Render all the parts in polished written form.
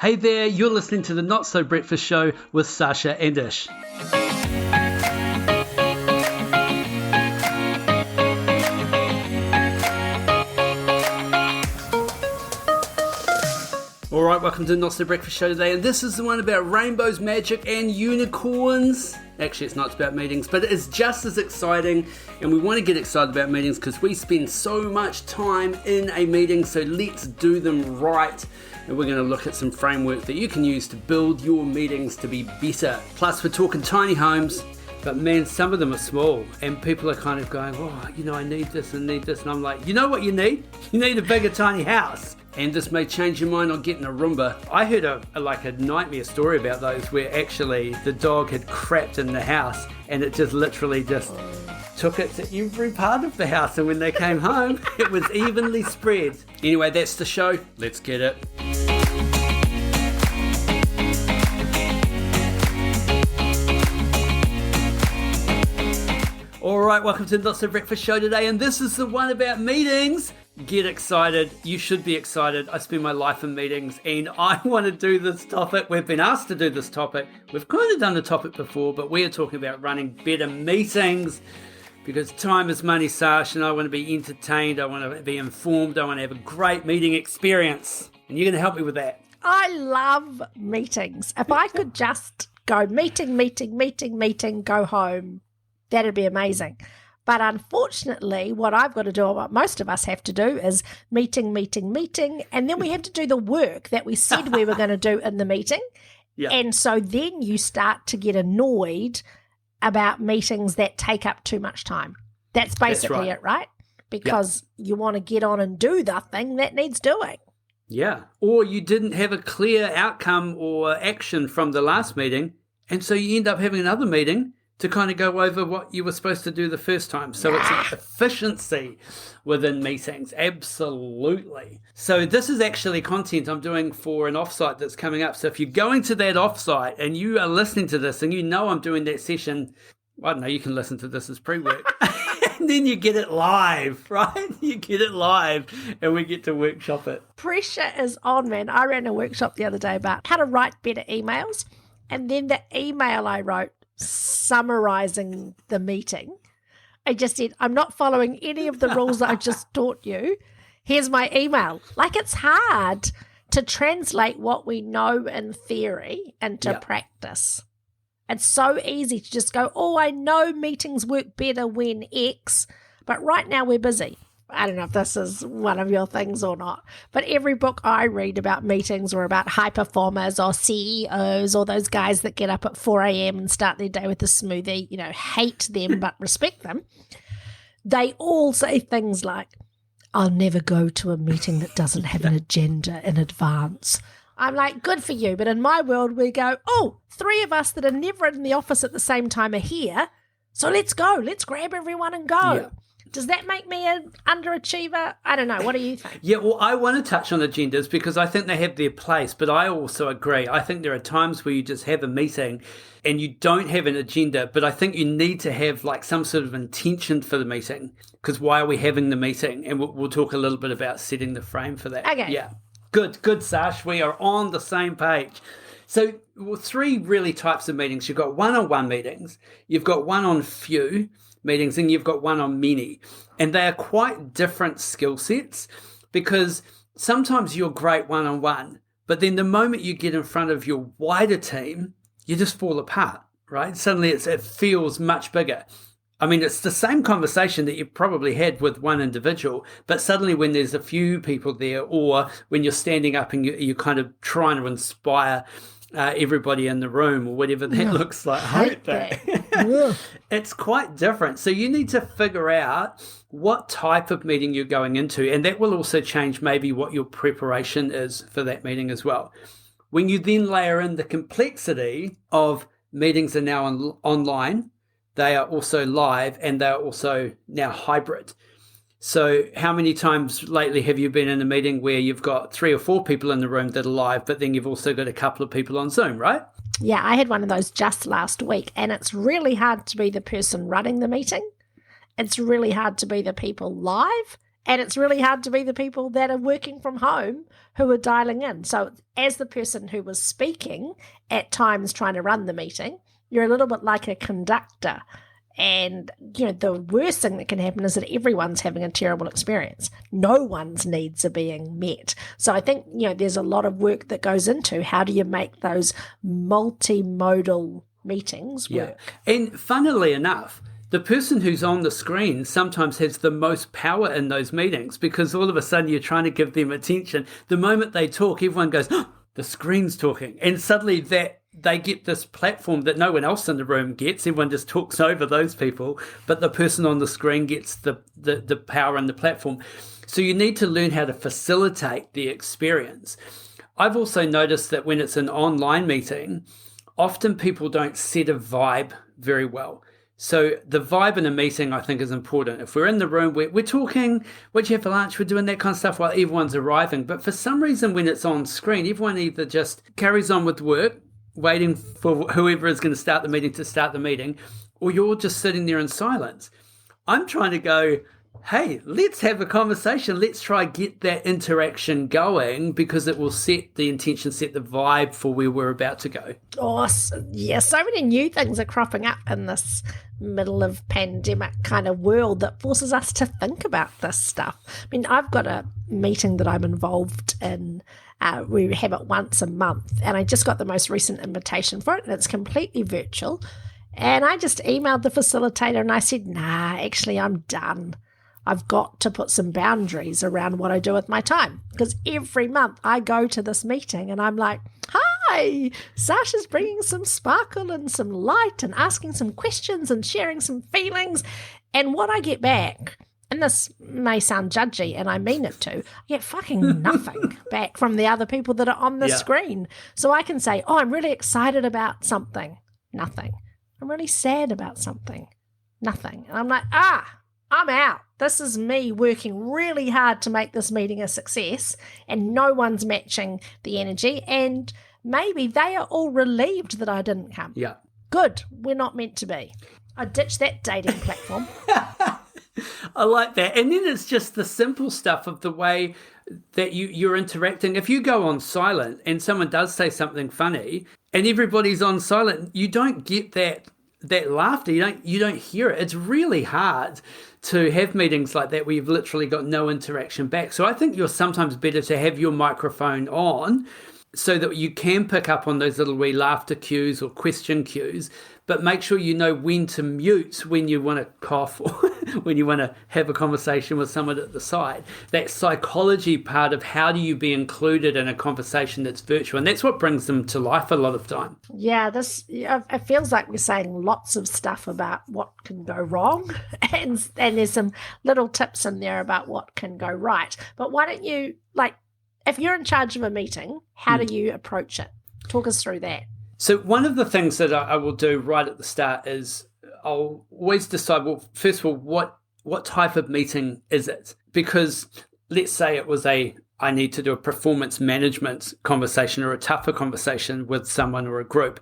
Hey there, you're listening to the Not So Breakfast Show with Sasha and Ish. Alright, welcome to the Not So Breakfast Show today, and this is the one about rainbows, magic and unicorns. Actually, it's not about meetings, but it is just as exciting, and we want to get excited about meetings because we spend so much time in a meeting, so let's do them right. And we're going to look at some framework that you can use to build your meetings to be better. Plus, we're talking tiny homes, but man, some of them are small, and people are kind of going, oh, I need this and need this, and I'm like, you know what you need? You need a bigger tiny house. And this may change your mind on getting a Roomba. I heard a nightmare story about those where actually the dog had crapped in the house and it just literally just took it to every part of the house, and when they came home, it was evenly spread. Anyway, that's the show. Let's get it. Alright, welcome to the Not So Breakfast Show today, and this is the one about meetings. Get excited. You should be excited. I spend my life in meetings and I want to do this topic. We've been asked to do this topic. We've kind of done the topic before, but we are talking about running better meetings because time is money, Sash, and I want to be entertained. I want to be informed. I want to have a great meeting experience. And you're going to help me with that. I love meetings. If I could just go meeting, go home, that'd be amazing. But unfortunately, what I've got to do, or what most of us have to do, is meeting, and then we have to do the work that we said we were going to do in the meeting. Yeah. And so then you start to get annoyed about meetings that take up too much time. That's basically it, right? Because you want to get on and do the thing that needs doing. Yeah. Or you didn't have a clear outcome or action from the last meeting, and so you end up having another meeting to kind of go over what you were supposed to do the first time. So it's an efficiency within meetings, absolutely. So this is actually content I'm doing for an offsite that's coming up. So if you're going to that offsite and you are listening to this and you know I'm doing that session, I don't know, you can listen to this as pre-work. And then you get it live, right? You get it live and we get to workshop it. Pressure is on, man. I ran a workshop the other day about how to write better emails. And then the email I wrote summarizing the meeting, I just said, I'm not following any of the rules that I just taught you. Here's my email. Like, it's hard to translate what we know in theory into practice. It's so easy to just go, oh, I know meetings work better when X, but right now we're busy. I don't know if this is one of your things or not, but every book I read about meetings or about high performers or CEOs or those guys that get up at 4 a.m. and start their day with a smoothie, hate them but respect them. They all say things like, I'll never go to a meeting that doesn't have an agenda in advance. I'm like, good for you. But in my world, we go, oh, 3 of us that are never in the office at the same time are here. So let's go. Let's grab everyone and go. Yeah. Does that make me an underachiever? I don't know. What do you think? Yeah, well, I want to touch on agendas because I think they have their place, but I also agree. I think there are times where you just have a meeting and you don't have an agenda, but I think you need to have like some sort of intention for the meeting because why are we having the meeting? And we'll talk a little bit about setting the frame for that. Okay. Yeah. Good, Sash. We are on the same page. So 3 really types of meetings. You've got one-on-one meetings. You've got one-on-few meetings, and you've got one on many. And they are quite different skill sets because sometimes you're great one-on-one, but then the moment you get in front of your wider team, you just fall apart, right? Suddenly it feels much bigger. I mean, it's the same conversation that you probably had with one individual, but suddenly when there's a few people there or when you're standing up and you're kind of trying to inspire everybody in the room or whatever that looks like. I hate that. It's quite different. So you need to figure out what type of meeting you're going into, and that will also change maybe what your preparation is for that meeting as well. When you then layer in the complexity of meetings are now online, they are also live, and they are also now hybrid. So how many times lately have you been in a meeting where you've got 3 or 4 people in the room that are live, but then you've also got a couple of people on Zoom, right? Yeah, I had one of those just last week, and it's really hard to be the person running the meeting. It's really hard to be the people live, And it's really hard to be the people that are working from home who are dialing in. So as the person who was speaking at times trying to run the meeting, you're a little bit like a conductor. And, the worst thing that can happen is that everyone's having a terrible experience. No one's needs are being met. So I think, there's a lot of work that goes into how do you make those multimodal meetings work. Yeah. And funnily enough, the person who's on the screen sometimes has the most power in those meetings, because all of a sudden you're trying to give them attention. The moment they talk, everyone goes, oh, the screen's talking. And suddenly they get this platform that no one else in the room gets. Everyone just talks over those people, but the person on the screen gets the power and the platform. So you need to learn how to facilitate the experience. I've also noticed that when it's an online meeting, often people don't set a vibe very well. So the vibe in a meeting, I think, is important. If we're in the room, we're talking, what'd you have for lunch? We're doing that kind of stuff while everyone's arriving. But for some reason, when it's on screen, everyone either just carries on with work, waiting for whoever is going to start the meeting, or you're just sitting there in silence. I'm trying to go, hey, let's have a conversation. Let's try get that interaction going, because it will set the intention, set the vibe for where we're about to go. Awesome. Yeah, so many new things are cropping up in this middle of pandemic kind of world that forces us to think about this stuff. I mean, I've got a meeting that I'm involved in. We have it once a month, and I just got the most recent invitation for it, and it's completely virtual. And I just emailed the facilitator and I said, nah, actually, I'm done. I've got to put some boundaries around what I do with my time, because every month I go to this meeting and I'm like, hi, Sasha's bringing some sparkle and some light and asking some questions and sharing some feelings. And what I get back, and this may sound judgy and I mean it to, I get fucking nothing back from the other people that are on the screen. So I can say, oh, I'm really excited about something. Nothing. I'm really sad about something. Nothing. And I'm like, I'm out. This is me working really hard to make this meeting a success, and no one's matching the energy. And maybe they are all relieved that I didn't come. Yeah. Good. We're not meant to be. I ditched that dating platform. I like that. And then it's just the simple stuff of the way that you're interacting. If you go on silent and someone does say something funny and everybody's on silent, you don't get that laughter. You don't hear it. It's really hard to have meetings like that where you've literally got no interaction back. So I think you're sometimes better to have your microphone on so that you can pick up on those little wee laughter cues or question cues, but make sure you know when to mute when you want to cough or when you want to have a conversation with someone at the side. That psychology part of how do you be included in a conversation that's virtual, and that's what brings them to life a lot of time. Yeah, it feels like we're saying lots of stuff about what can go wrong, and there's some little tips in there about what can go right. But why don't you, if you're in charge of a meeting, how do you approach it? Talk us through that. So one of the things that I will do right at the start is I'll always decide, well, first of all, what type of meeting is it? Because let's say it was I need to do a performance management conversation or a tougher conversation with someone or a group.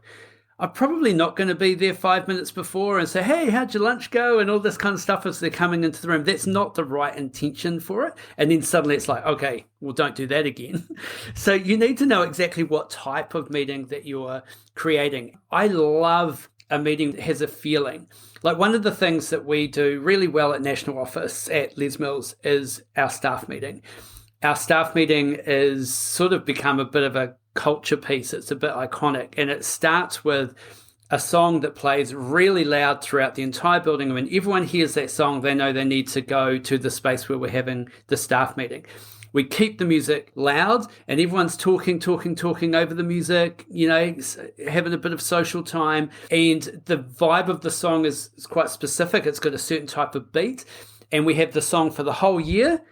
I'm probably not going to be there 5 minutes before and say, hey, how'd your lunch go? And all this kind of stuff as they're coming into the room. That's not the right intention for it. And then suddenly it's like, okay, well, don't do that again. So you need to know exactly what type of meeting that you're creating. I love a meeting that has a feeling. Like one of the things that we do really well at National Office at Les Mills is our staff meeting. Our staff meeting is sort of become a bit of a culture piece. It's a bit iconic, and it starts with a song that plays really loud throughout the entire building. When everyone hears that song, they know they need to go to the space where we're having the staff meeting. We keep the music loud and everyone's talking over the music, having a bit of social time. And the vibe of the song is quite specific. It's got a certain type of beat, and we have the song for the whole year.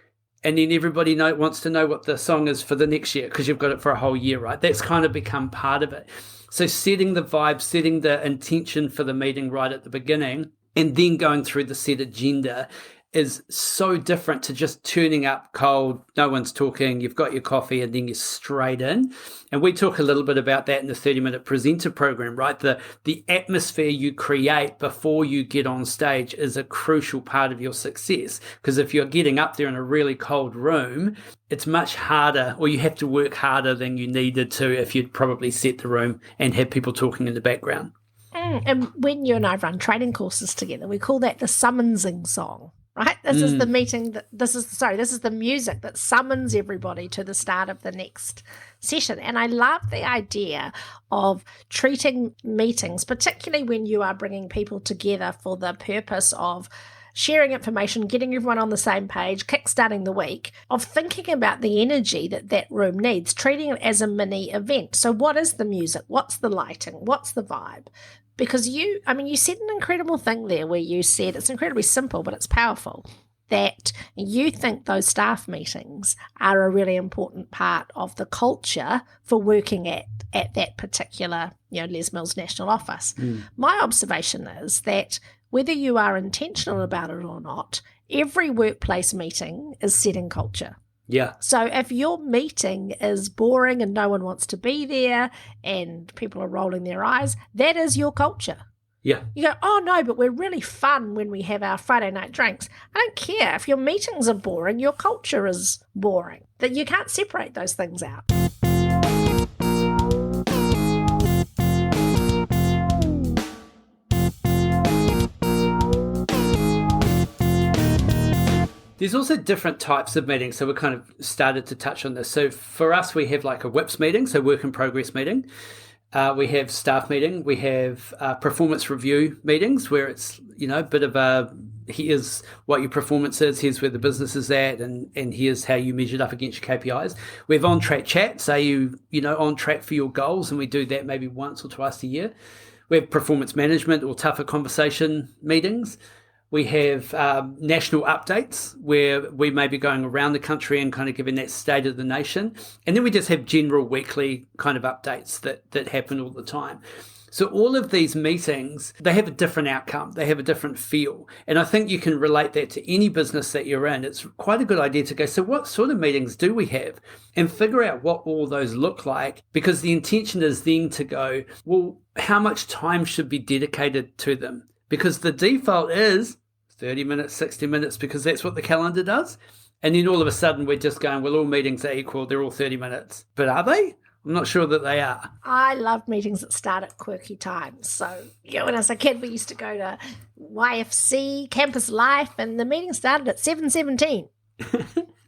And then everybody wants to know what the song is for the next year because you've got it for a whole year, right? That's kind of become part of it. So setting the vibe, setting the intention for the meeting right at the beginning, and then going through the set agenda is so different to just turning up cold, no one's talking, you've got your coffee, and then you're straight in. And we talk a little bit about that in the 30-minute presenter program, right? The atmosphere you create before you get on stage is a crucial part of your success. Because if you're getting up there in a really cold room, it's much harder, or you have to work harder than you needed to if you'd probably set the room and have people talking in the background. And when you and I run training courses together, we call that the summonsing song, right? This is the meeting this is the music that summons everybody to the start of the next session. And I love the idea of treating meetings, particularly when you are bringing people together for the purpose of sharing information, getting everyone on the same page, kickstarting the week, of thinking about the energy that room needs, treating it as a mini event. So what is the music? What's the lighting? What's the vibe? Because you said an incredible thing there where you said it's incredibly simple, but it's powerful, that you think those staff meetings are a really important part of the culture for working at that particular, Les Mills National Office. My observation is that whether you are intentional about it or not, every workplace meeting is setting culture. Yeah. So if your meeting is boring and no one wants to be there and people are rolling their eyes, that is your culture. Yeah. You go, oh no, but we're really fun when we have our Friday night drinks. I don't care. If your meetings are boring, your culture is boring. That you can't separate those things out. There's also different types of meetings. So we kind of started to touch on this. So for us, we have like a WIPS meeting, so work in progress meeting. We have staff meeting. We have performance review meetings where it's, a bit of a, here's what your performance is, here's where the business is at, and here's how you measured up against your KPIs. We have on-track chats. Are you on track for your goals? And we do that maybe once or twice a year. We have performance management or tougher conversation meetings. We have national updates where we may be going around the country and kind of giving that state of the nation. And then we just have general weekly kind of updates that happen all the time. So all of these meetings, they have a different outcome. They have a different feel. And I think you can relate that to any business that you're in. It's quite a good idea to go, so what sort of meetings do we have? And figure out what all those look like, because the intention is then to go, well, how much time should be dedicated to them? Because the default is 30 minutes, 60 minutes, because that's what the calendar does. And then all of a sudden we're just going, well, all meetings are equal. They're all 30 minutes. But are they? I'm not sure that they are. I love meetings that start at quirky times. So, when I was a kid, we used to go to YFC, Campus Life, and the meeting started at 7:17.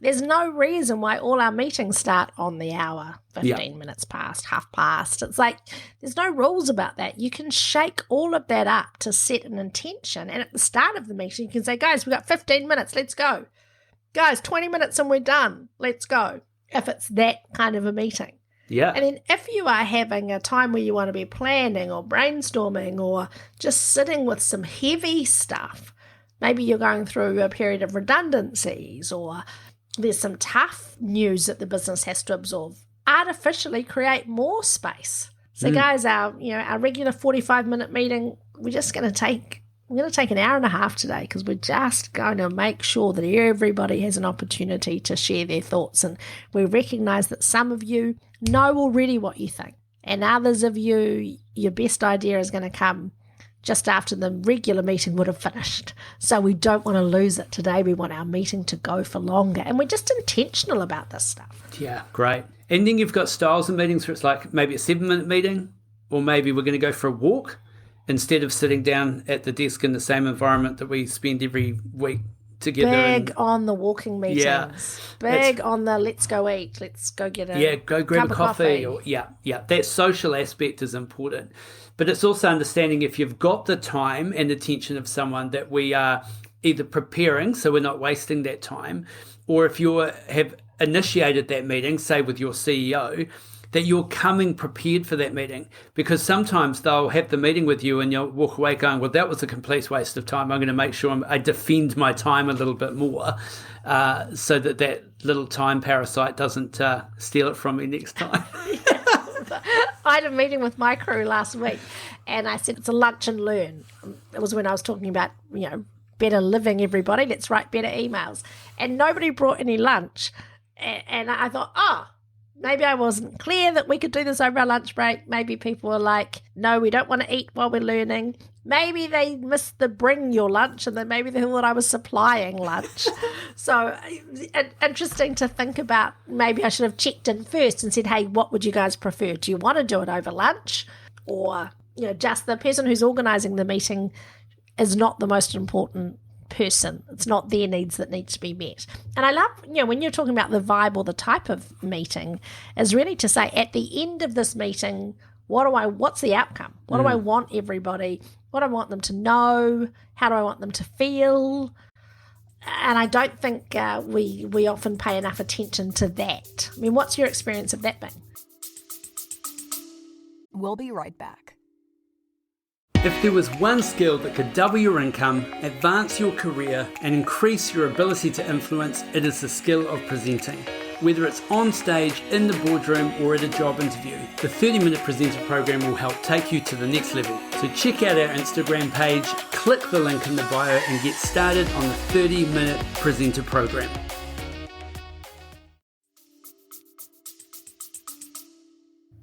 There's no reason why all our meetings start on the hour, 15 minutes past, half past. It's like there's no rules about that. You can shake all of that up to set an intention. And at the start of the meeting, you can say, guys, we've got 15 minutes. Let's go. Guys, 20 minutes and we're done. Let's go. If it's that kind of a meeting. Yeah. And then if you are having a time where you want to be planning or brainstorming or just sitting with some heavy stuff, maybe you're going through a period of redundancies or there's some tough news that the business has to absorb, artificially create more space. So guys, our regular 45-minute meeting, we're going to take an hour and a half today because we're just going to make sure that everybody has an opportunity to share their thoughts. And we recognize that some of you know already what you think, and others of you, your best idea is going to come just after the regular meeting would have finished. So we don't want to lose it today. We want our meeting to go for longer. And we're just intentional about this stuff. Yeah, great. And then you've got styles of meetings where it's like maybe a 7-minute meeting, or maybe we're going to go for a walk instead of sitting down at the desk in the same environment that we spend every week together. Big on the walking meetings. Yeah, big on the let's go eat, let's go get go grab a coffee. Or, that social aspect is important. But it's also understanding if you've got the time and attention of someone that we are either preparing, so we're not wasting that time, or if you have initiated that meeting, say with your CEO, that you're coming prepared for that meeting. Because sometimes they'll have the meeting with you and you'll walk away going, well, that was a complete waste of time. I'm going to make sure I defend my time a little bit more so that little time parasite doesn't steal it from me next time. I had a meeting with my crew last week and I said it's a lunch and learn. It was when I was talking about, better living, everybody. Let's write better emails. And nobody brought any lunch. And I thought, maybe I wasn't clear that we could do this over our lunch break. Maybe people were like, no, we don't want to eat while we're learning. Maybe they missed the bring your lunch, and then maybe they thought I was supplying lunch. So interesting to think about. Maybe I should have checked in first and said, hey, what would you guys prefer? Do you want to do it over lunch? Or, just the person who's organising the meeting is not the most important person. It's not their needs that need to be met. And I love, when you're talking about the vibe or the type of meeting, is really to say at the end of this meeting, what's the outcome? What do I want everybody? What do I want them to know? How do I want them to feel? And I don't think we often pay enough attention to that. I mean, what's your experience of that been? We'll be right back. If there was one skill that could double your income, advance your career, and increase your ability to influence, it is the skill of presenting. Whether it's on stage, in the boardroom, or at a job interview, the 30-Minute Presenter program will help take you to the next level. So check out our Instagram page, click the link in the bio, and get started on the 30-Minute Presenter program.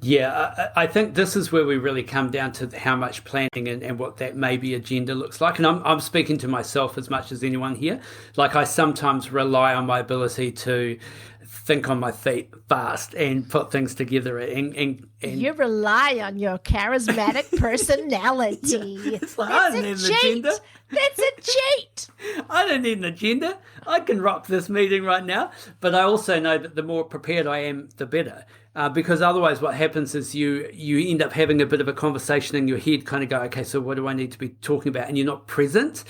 Yeah, I think this is where we really come down to how much planning and what that maybe agenda looks like. And I'm speaking to myself as much as anyone here. Like, I sometimes rely on my ability to think on my feet fast and put things together. And you rely on your charismatic personality. Yeah, it's like, I don't need an agenda. That's a cheat. I don't need an agenda. I can rock this meeting right now. But I also know that the more prepared I am, the better. Because otherwise what happens is you end up having a bit of a conversation in your head, kind of go, okay, so what do I need to be talking about? And you're not present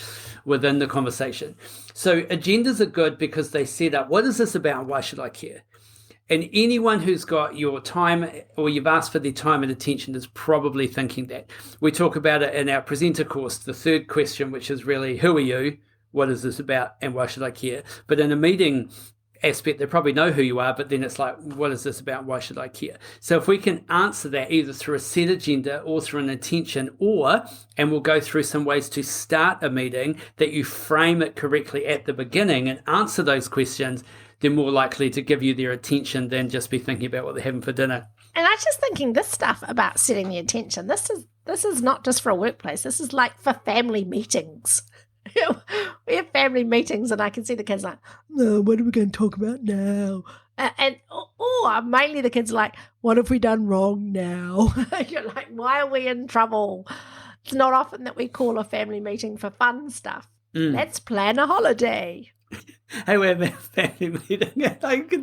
within the conversation. So agendas are good because they set up, what is this about? Why should I care? And anyone who's got your time or you've asked for their time and attention is probably thinking that. We talk about it in our presenter course, the third question, which is really, who are you? What is this about? And why should I care? But in a meeting aspect, they probably know who you are, but then it's like, what is this about? Why should I care? So if we can answer that either through a set agenda or through an intention, and we'll go through some ways to start a meeting that you frame it correctly at the beginning and answer those questions, they're more likely to give you their attention than just be thinking about what they're having for dinner. And I was just thinking this stuff about setting the attention, this is not just for a workplace, this is like for family meetings. We have family meetings and I can see the kids like, no, what are we going to talk about now? Or mainly the kids are like, what have we done wrong now? You're like, why are we in trouble? It's not often that we call a family meeting for fun stuff. Let's plan a holiday. Hey, we're having a family meeting.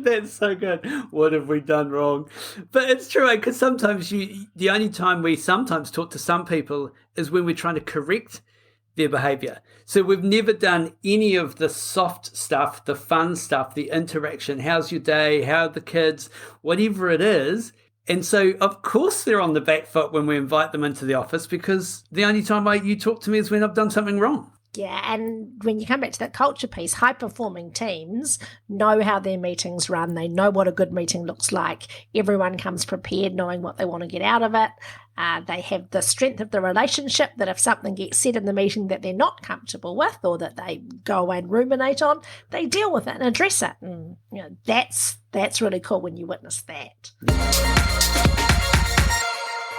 That's so good. What have we done wrong? But it's true, because sometimes the only time we sometimes talk to some people is when we're trying to correct their behavior. So we've never done any of the soft stuff, the fun stuff, the interaction. How's your day? How are the kids? Whatever it is. And so, of course, they're on the back foot when we invite them into the office, because the only time you talk to me is when I've done something wrong. Yeah, and when you come back to that culture piece, high-performing teams know how their meetings run. They know what a good meeting looks like. Everyone comes prepared, knowing what they want to get out of it. They have the strength of the relationship that if something gets said in the meeting that they're not comfortable with or that they go away and ruminate on, they deal with it and address it. And that's really cool when you witness that.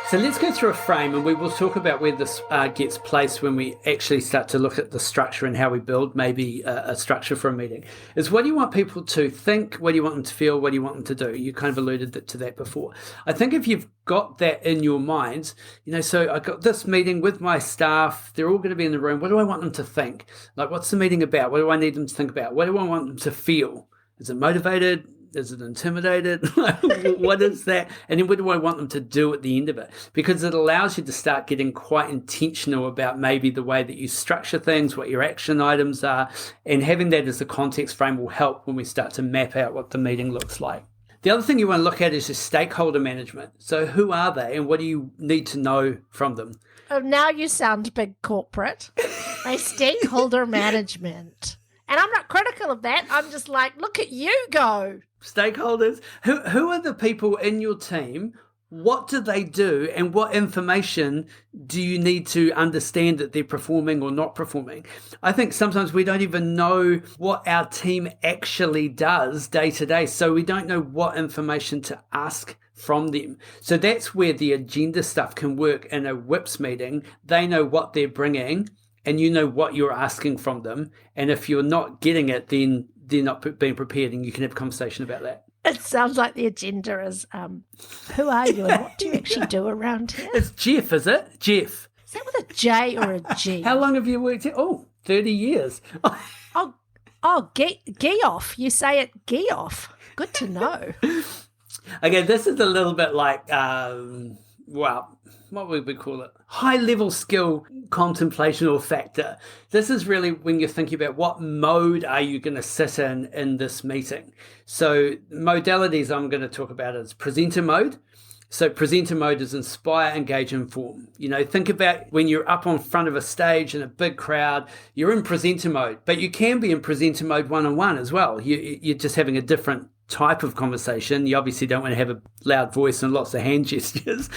So let's go through a frame and we will talk about where this gets placed when we actually start to look at the structure and how we build maybe a structure for a meeting. Is what do you want people to think? What do you want them to feel? What do you want them to do? You kind of alluded to that before. I think if you've got that in your minds, so I got this meeting with my staff, they're all going to be in the room. What do I want them to think? Like, what's the meeting about? What do I need them to think about? What do I want them to feel? Is it motivated? Is it intimidated? What is that? And then what do I want them to do at the end of it? Because it allows you to start getting quite intentional about maybe the way that you structure things, what your action items are, and having that as a context frame will help when we start to map out what the meeting looks like. The other thing you want to look at is your stakeholder management. So who are they and what do you need to know from them? Oh, now you sound big corporate. My stakeholder management. And I'm not critical of that. I'm just like, look at you go. Stakeholders. Who are the people in your team what do they do and what information do you need to understand that they're performing or not performing? I think sometimes we don't even know what our team actually does day to day, so we don't know what information to ask from them. So that's where the agenda stuff can work in a WIPS meeting. They know what they're bringing and you know what you're asking from them. And if you're not getting it, then they're not being prepared, and you can have a conversation about that. It sounds like the agenda is, who are you and what do you actually do around here? It's Jeff, is it? Jeff. Is that with a J or a G? How long have you worked here? Oh, 30 years. Geoff. You say it Geoff. Good to know. Okay, this is a little bit like, what would we call it? High-level skill contemplation or factor. This is really when you're thinking about what mode are you going to sit in this meeting. So modalities I'm going to talk about is presenter mode. So presenter mode is inspire, engage, inform. Think about when you're up on front of a stage in a big crowd, you're in presenter mode, but you can be in presenter mode one-on-one as well. You're just having a different type of conversation. You obviously don't want to have a loud voice and lots of hand gestures,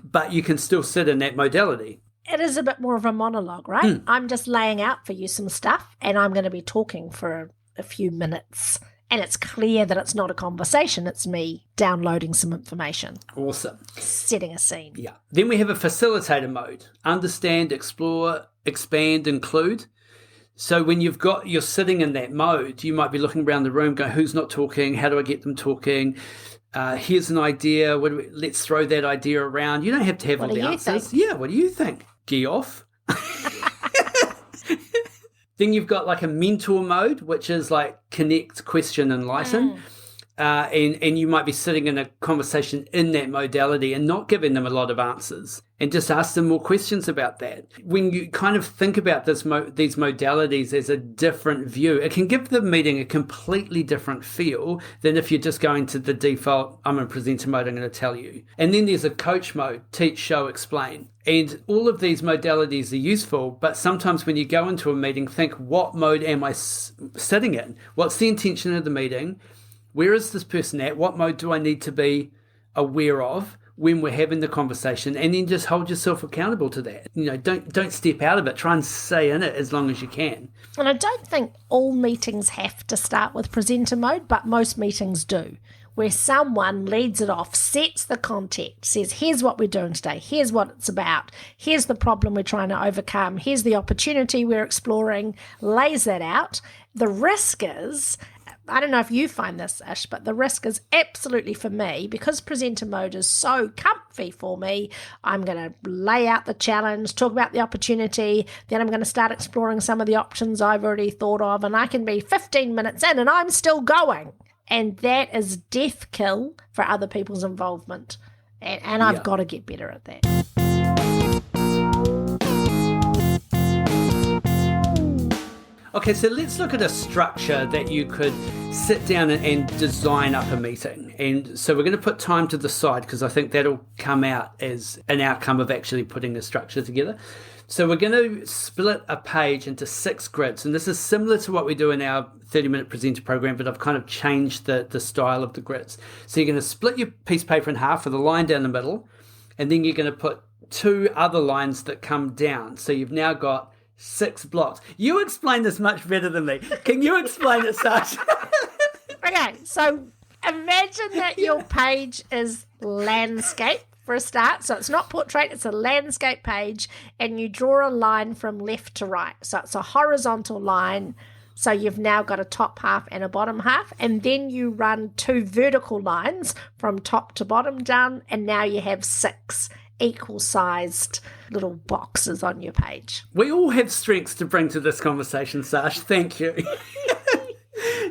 but you can still sit in that modality. It is a bit more of a monologue, right? I'm just laying out for you some stuff and I'm going to be talking for a few minutes. And it's clear that it's not a conversation. It's me downloading some information. Awesome. Setting a scene. Yeah. Then we have a facilitator mode. Understand, explore, expand, include. So when you're sitting in that mode, you might be looking around the room going, who's not talking? How do I get them talking? Here's an idea. Let's throw that idea around. You don't have to have all the answers. Yeah, what do you think? Geoff? Then you've got like a mentor mode, which is like connect, question, enlighten. And you might be sitting in a conversation in that modality and not giving them a lot of answers and just ask them more questions about that. When you kind of think about these modalities as a different view, it can give the meeting a completely different feel than if you're just going to the default, I'm in presenter mode, I'm going to tell you. And then there's a coach mode, teach, show, explain. And all of these modalities are useful, but sometimes when you go into a meeting, think, what mode am I sitting in? What's the intention of the meeting? Where is this person at? What mode do I need to be aware of when we're having the conversation? And then just hold yourself accountable to that. Don't step out of it. Try and stay in it as long as you can. And I don't think all meetings have to start with presenter mode, but most meetings do, where someone leads it off, sets the context, says, here's what we're doing today, here's what it's about, here's the problem we're trying to overcome, here's the opportunity we're exploring, lays that out. The risk is, I don't know if you find this, Ish, but the risk is absolutely for me, because presenter mode is so comfy for me, I'm going to lay out the challenge, talk about the opportunity, then I'm going to start exploring some of the options I've already thought of, and I can be 15 minutes in and I'm still going. And that is death kill for other people's involvement. And I've got to get better at that. Okay, so let's look at a structure that you could sit down and design up a meeting. And so we're going to put time to the side because I think that'll come out as an outcome of actually putting a structure together. So we're going to split a page into 6 grids. And this is similar to what we do in our 30-minute presenter program, but I've kind of changed the style of the grids. So you're going to split your piece of paper in half with a line down the middle, and then you're going to put 2 other lines that come down. So you've now got 6 blocks. You explain this much better than me. Can you explain it, Sasha? Okay, so imagine that your page is landscape for a start. So it's not portrait, it's a landscape page, and you draw a line from left to right. So it's a horizontal line. So you've now got a top half and a bottom half, and then you run 2 vertical lines from top to bottom down, and now you have 6 equal-sized little boxes on your page. We all have strengths to bring to this conversation, Sash. Thank you.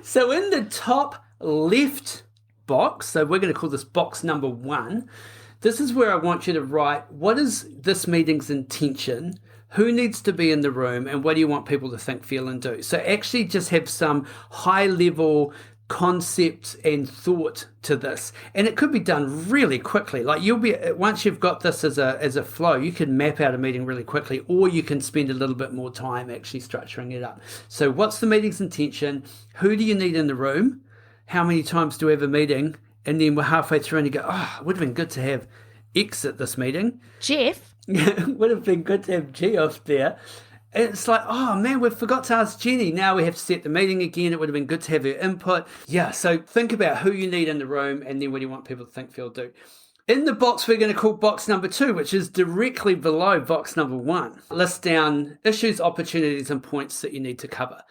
So in the top left box, so we're going to call this box number 1, this is where I want you to write, what is this meeting's intention? Who needs to be in the room? And what do you want people to think, feel, and do? So actually just have some high-level concept and thought to this, and it could be done really quickly. Like once you've got this as a flow, you can map out a meeting really quickly, or you can spend a little bit more time actually structuring it up. So what's the meeting's intention? Who do you need in the room? How many times do we have a meeting? And then we're halfway through and you go, it would have been good to have exit this meeting. Jeff? It would have been good to have Geoff there. It's like, oh man, we forgot to ask Jenny. Now we have to set the meeting again. It would have been good to have her input. Yeah, so think about who you need in the room and then what do you want people to think, feel, do. In the box, we're going to call box number 2, which is directly below box number 1. List down issues, opportunities, and points that you need to cover.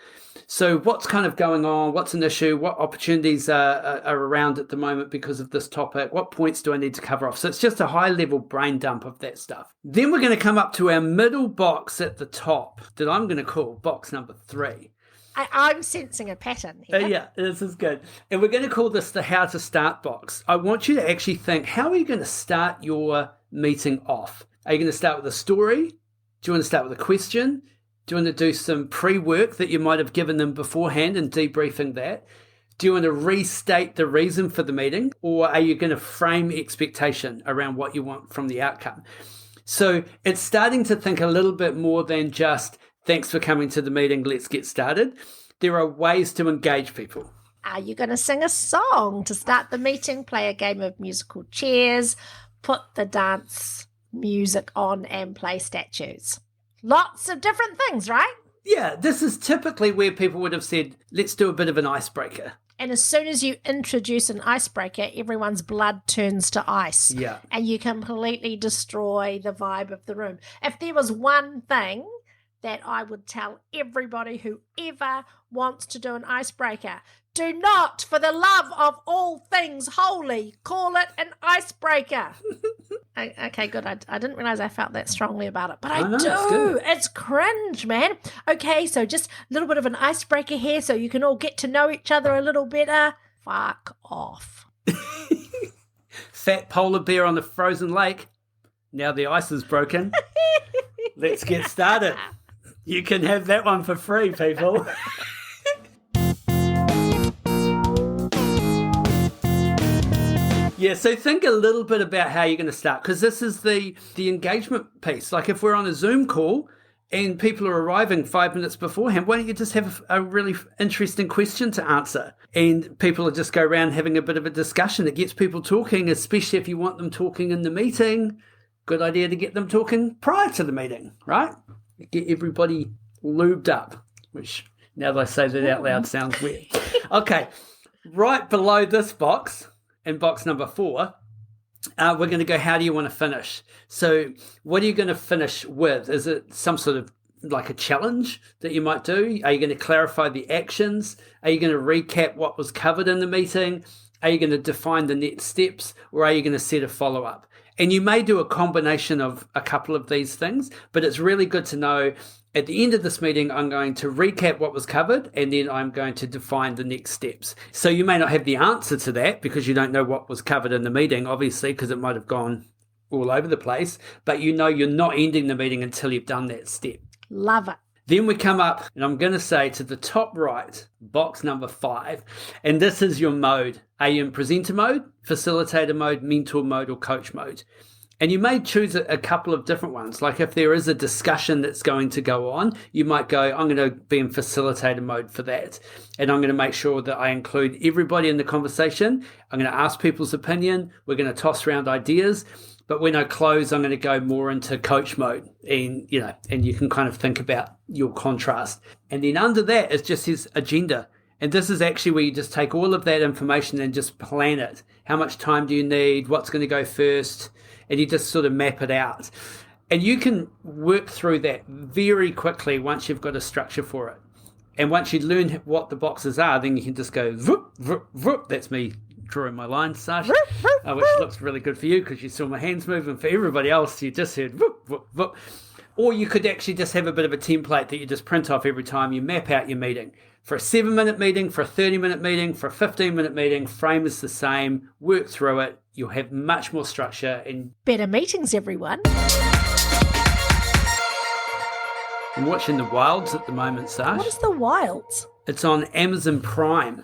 So what's kind of going on? What's an issue? What opportunities are around at the moment because of this topic? What points do I need to cover off? So it's just a high-level brain dump of that stuff. Then we're going to come up to our middle box at the top that I'm going to call box number 3. I'm sensing a pattern here. Yeah, this is good. And we're going to call this the how to start box. I want you to actually think, how are you going to start your meeting off? Are you going to start with a story? Do you want to start with a question? Do you want to do some pre-work that you might have given them beforehand and debriefing that? Do you want to restate the reason for the meeting? Or are you going to frame expectation around what you want from the outcome? So it's starting to think a little bit more than just, thanks for coming to the meeting, let's get started. There are ways to engage people. Are you going to sing a song to start the meeting, play a game of musical chairs, put the dance music on and play statues? Lots of different things, right? Yeah, this is typically where people would have said, let's do a bit of an icebreaker. And as soon as you introduce an icebreaker, everyone's blood turns to ice. Yeah. And you completely destroy the vibe of the room. If there was one thing that I would tell everybody who ever wants to do an icebreaker, do not, for the love of all things holy, call it an icebreaker. Okay, good. I didn't realize I felt that strongly about it, but I do. It's cringe, man. Okay, so just a little bit of an icebreaker here so you can all get to know each other a little better. Fuck off. Fat polar bear on the frozen lake. Now the ice is broken. Let's get started. You can have that one for free, people. Yeah, so think a little bit about how you're going to start, because this is the engagement piece. Like if we're on a Zoom call and people are arriving 5 minutes beforehand, why don't you just have a really interesting question to answer? And people will just go around having a bit of a discussion. It gets people talking, especially if you want them talking in the meeting. Good idea to get them talking prior to the meeting, right? Get everybody lubed up, which now that I say that out loud sounds weird. Okay, right below this box, in box number 4, we're going to go, how do you want to finish? So what are you going to finish with? Is it some sort of like a challenge that you might do? Are you going to clarify the actions? Are you going to recap what was covered in the meeting? Are you going to define the next steps? Or are you going to set a follow-up? And you may do a combination of a couple of these things, but it's really good to know at the end of this meeting, I'm going to recap what was covered, and then I'm going to define the next steps. So you may not have the answer to that because you don't know what was covered in the meeting, obviously, because it might have gone all over the place, but you know you're not ending the meeting until you've done that step. Love it. Then we come up, and I'm going to say to the top right, box number 5, and this is your mode. Are you in presenter mode, facilitator mode, mentor mode, or coach mode? And you may choose a couple of different ones. Like if there is a discussion that's going to go on, you might go, I'm going to be in facilitator mode for that. And I'm going to make sure that I include everybody in the conversation. I'm going to ask people's opinion. We're going to toss around ideas. But when I close, I'm going to go more into coach mode. And, and you can kind of think about your contrast. And then under that is just his agenda. And this is actually where you just take all of that information and just plan it. How much time do you need? What's going to go first? And you just sort of map it out. And you can work through that very quickly once you've got a structure for it. And once you learn what the boxes are, then you can just go, vroom, vroom, vroom. That's me drawing my lines, Sash, which looks really good for you because you saw my hands moving. For everybody else, you just heard, vroom, vroom, vroom. Or you could actually just have a bit of a template that you just print off every time you map out your meeting. For a 7-minute meeting, for a 30-minute meeting, for a 15-minute meeting, frame is the same. Work through it. You'll have much more structure and better meetings, everyone. I'm watching The Wilds at the moment, Sash. What is The Wilds? It's on Amazon Prime.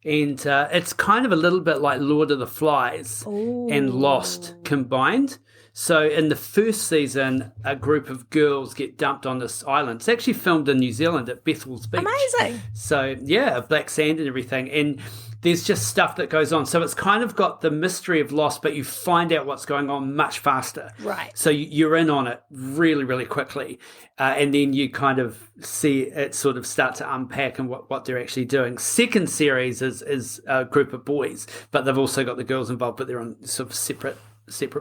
And it's kind of a little bit like Lord of the Flies and Lost combined. So in the first season, a group of girls get dumped on this island. It's actually filmed in New Zealand at Bethel's Beach. Amazing. So, yeah, black sand and everything. And there's just stuff that goes on. So it's kind of got the mystery of Lost, but you find out what's going on much faster. Right. So you're in on it really, really quickly. And then you kind of see it sort of start to unpack and what they're actually doing. Second series is a group of boys, but they've also got the girls involved, but they're on sort of separate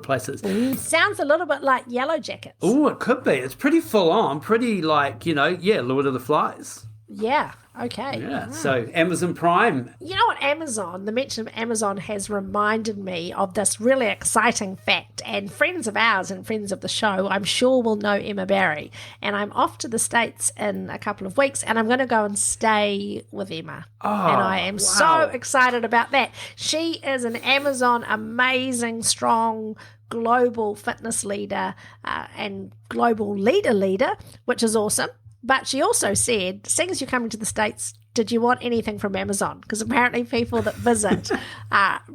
places. Sounds a little bit like Yellow Jackets. Oh, it could be. It's pretty full on, pretty like, Lord of the Flies. Yeah. Okay. Yeah. So Amazon Prime. You know what, Amazon, the mention of Amazon has reminded me of this really exciting fact. And friends of ours and friends of the show, I'm sure will know Emma Barry. And I'm off to the States in a couple of weeks, and I'm going to go and stay with Emma. Oh, and I am so excited about that. She is an Amazon amazing, strong, global fitness leader and global leader, which is awesome. But she also said, seeing as you're coming to the States, did you want anything from Amazon? Because apparently people that visit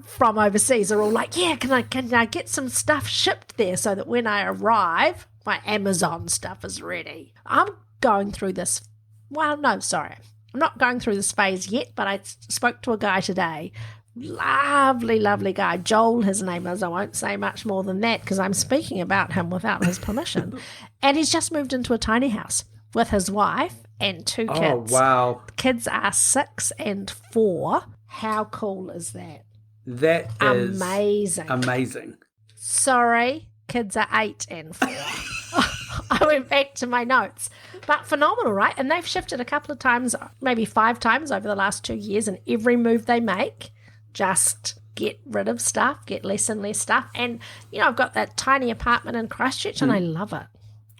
from overseas are all like, yeah, can I get some stuff shipped there so that when I arrive, my Amazon stuff is ready? I'm going through this. Well, no, sorry. I'm not going through this phase yet, but I spoke to a guy today. Lovely, lovely guy. Joel, his name is. I won't say much more than that because I'm speaking about him without his permission. And he's just moved into a tiny house with his wife and 2 kids. Oh, wow. The kids are 6 and 4. How cool is that? That is amazing. Amazing. Sorry, kids are 8 and 4. I went back to my notes. But phenomenal, right? And they've shifted a couple of times, maybe 5 times over the last 2 years, and every move they make, just get rid of stuff, get less and less stuff. And, I've got that tiny apartment in Christchurch, and I love it.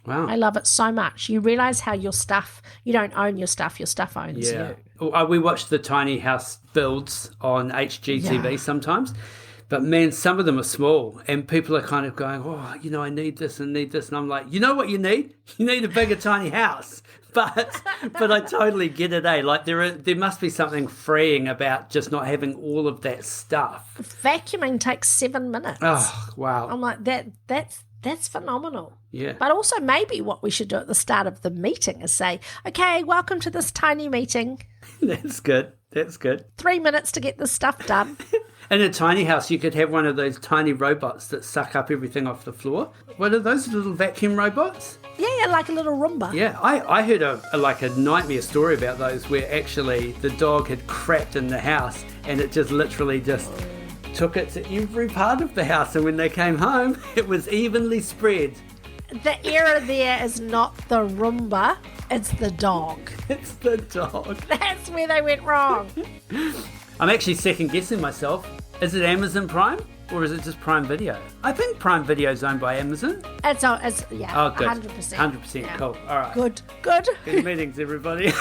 Wow. I love it so much. You realise how your stuff, you don't own your stuff owns you. We watch the tiny house builds on HGTV sometimes, but man, some of them are small and people are kind of going, I need this and need this. And I'm like, you know what you need? You need a bigger tiny house. But I totally get it, eh? Like there must be something freeing about just not having all of that stuff. Vacuuming takes 7 minutes. Oh, wow. I'm like, that's phenomenal. Yeah. But also maybe what we should do at the start of the meeting is say, okay, welcome to this tiny meeting. That's good. 3 minutes to get this stuff done. In a tiny house, you could have one of those tiny robots that suck up everything off the floor. What are those little vacuum robots? Yeah, like a little Roomba. Yeah, I heard a nightmare story about those where actually the dog had crapped in the house and it just literally just took it to every part of the house, and when they came home, it was evenly spread. The error there is not the Roomba, it's the dog. It's the dog. That's where they went wrong. I'm actually second guessing myself. Is it Amazon Prime or is it just Prime Video? I think Prime Video is owned by Amazon. It's yeah. Oh, good. 100%. 100%. Yeah. Cool. All right. Good. Good meetings, everybody.